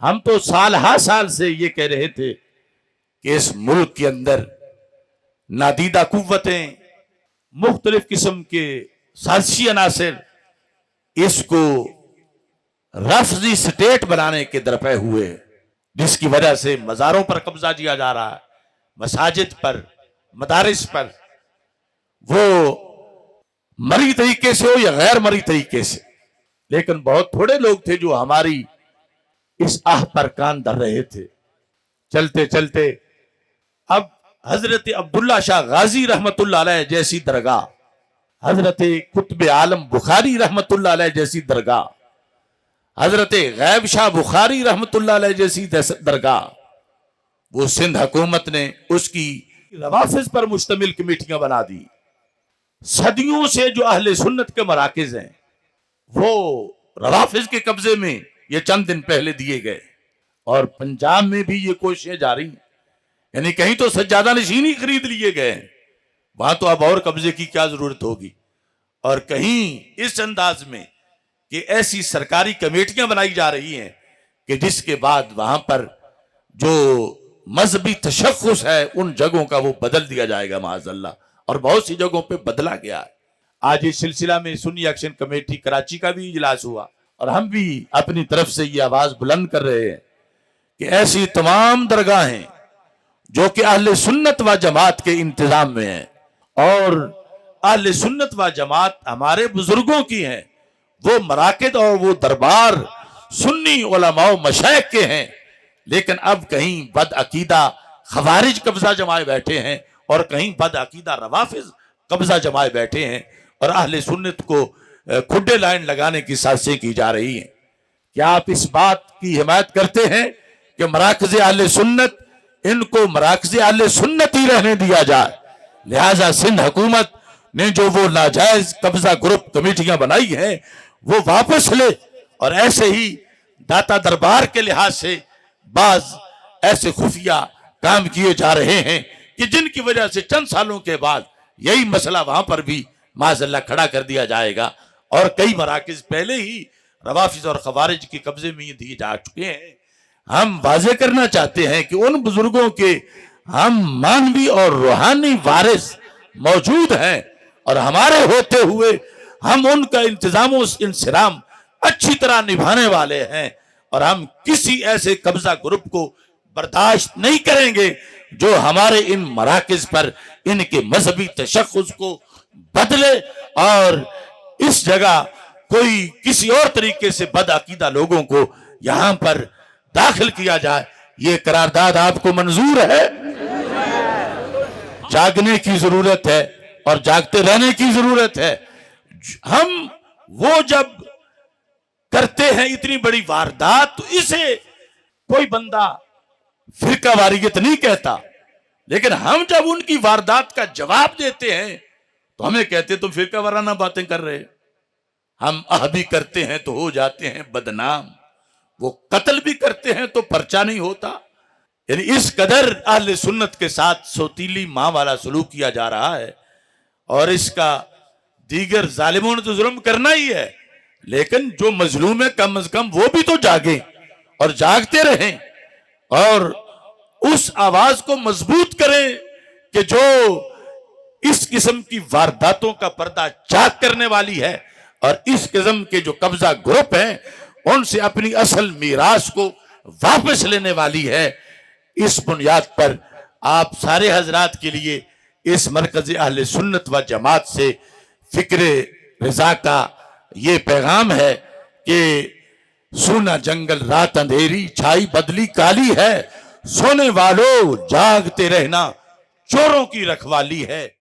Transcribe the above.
ہم تو سال ہا سال سے یہ کہہ رہے تھے کہ اس ملک کے اندر نادیدہ قوتیں، مختلف قسم کے سازشی عناصر اس کو رفضی سٹیٹ بنانے کے درپے ہوئے، جس کی وجہ سے مزاروں پر قبضہ کیا جا رہا ہے، مساجد پر، مدارس پر، وہ مری طریقے سے ہو یا غیر مری طریقے سے۔ لیکن بہت تھوڑے لوگ تھے جو ہماری اس آہ پر کان دھر رہے تھے۔ چلتے چلتے اب حضرت عبداللہ شاہ غازی رحمت اللہ علیہ جیسی درگاہ، حضرت قطب عالم بخاری رحمت اللہ علیہ جیسی درگاہ، حضرت غیب شاہ بخاری رحمت اللہ علیہ جیسی درگاہ، وہ سندھ حکومت نے اس کی روافظ پر مشتمل کمیٹیاں بنا دی۔ صدیوں سے جو اہل سنت کے مراکز ہیں وہ روافظ کے قبضے میں یہ چند دن پہلے دیے گئے، اور پنجاب میں بھی یہ کوششیں جاری ہیں، یعنی کہیں تو سجادہ نشینی خرید لیے گئے ہیں، وہاں تو اب اور قبضے کی کیا ضرورت ہوگی، اور کہیں اس انداز میں کہ ایسی سرکاری کمیٹیاں بنائی جا رہی ہیں کہ جس کے بعد وہاں پر جو مذہبی تشخص ہے ان جگہوں کا وہ بدل دیا جائے گا معاذ اللہ، اور بہت سی جگہوں پہ بدلا گیا ہے۔ آج اس سلسلہ میں سنی ایکشن کمیٹی کراچی کا بھی اجلاس ہوا، اور ہم بھی اپنی طرف سے یہ آواز بلند کر رہے ہیں کہ ایسی تمام درگاہیں جو کہ اہل سنت و جماعت کے انتظام میں ہیں، اور اہل سنت و جماعت ہمارے بزرگوں کی ہیں، وہ مراکز اور وہ دربار سنی علماء و مشائخ کے ہیں، لیکن اب کہیں بد عقیدہ خوارج قبضہ جمائے بیٹھے ہیں، اور کہیں بد عقیدہ روافظ قبضہ جمائے بیٹھے ہیں، اور اہل سنت کو کھڈے لائن لگانے کی سازشیں کی جا رہی ہیں۔ کیا آپ اس بات کی حمایت کرتے ہیں کہ مراکز اہل سنت، ان کو مراکز اہل سنت ہی رہنے دیا جائے؟ لہذا سندھ حکومت نے جو وہ ناجائز قبضہ گروپ کمیٹیاں بنائی ہیں وہ واپس لے، اور ایسے ہی داتا دربار کے لحاظ سے بعض ایسے خفیہ کام کیے جا رہے ہیں کہ جن کی وجہ سے چند سالوں کے بعد یہی مسئلہ وہاں پر بھی معاذ اللہ کھڑا کر دیا جائے گا، اور کئی مراکز پہلے ہی روافظ اور خوارج کے قبضے میں دیے جا چکے ہیں۔ ہم واضح کرنا چاہتے ہیں کہ ان بزرگوں کے ہم مانوی اور روحانی وارث موجود ہیں، اور ہمارے ہوتے ہوئے ہم ان کا انتظام و انصرام اچھی طرح نبھانے والے ہیں، اور ہم کسی ایسے قبضہ گروپ کو برداشت نہیں کریں گے جو ہمارے ان مراکز پر ان کے مذہبی تشخص کو بدلے، اور اس جگہ کوئی کسی اور طریقے سے بد عقیدہ لوگوں کو یہاں پر داخل کیا جائے۔ یہ قرارداد آپ کو منظور ہے؟ جاگنے کی ضرورت ہے، اور جاگتے رہنے کی ضرورت ہے۔ ہم وہ جب کرتے ہیں اتنی بڑی واردات تو اسے کوئی بندہ فرقہ واریت نہیں کہتا، لیکن ہم جب ان کی واردات کا جواب دیتے ہیں تو ہمیں کہتے تم فرقہ وارانہ باتیں کر رہے۔ ہم بھی کرتے ہیں تو ہو جاتے ہیں بدنام، وہ قتل بھی کرتے ہیں تو پرچہ نہیں ہوتا۔ یعنی اس قدر اہل سنت کے ساتھ سوتیلی ماں والا سلوک کیا جا رہا ہے، اور اس کا دیگر ظالموں نے تو ظلم کرنا ہی ہے، لیکن جو مظلوم ہے کم از کم وہ بھی تو جاگیں اور جاگتے رہیں، اور اس آواز کو مضبوط کریں کہ جو اس قسم کی وارداتوں کا پردہ چاک کرنے والی ہے، اور اس قسم کے جو قبضہ گروپ ہیں ان سے اپنی اصل میراث کو واپس لینے والی ہے۔ اس بنیاد پر آپ سارے حضرات کے لیے اس مرکز اہل سنت و جماعت سے فکر رضا کا یہ پیغام ہے کہ سونا جنگل رات اندھیری چھائی بدلی کالی ہے، سونے والوں جاگتے رہنا چوروں کی رکھوالی ہے۔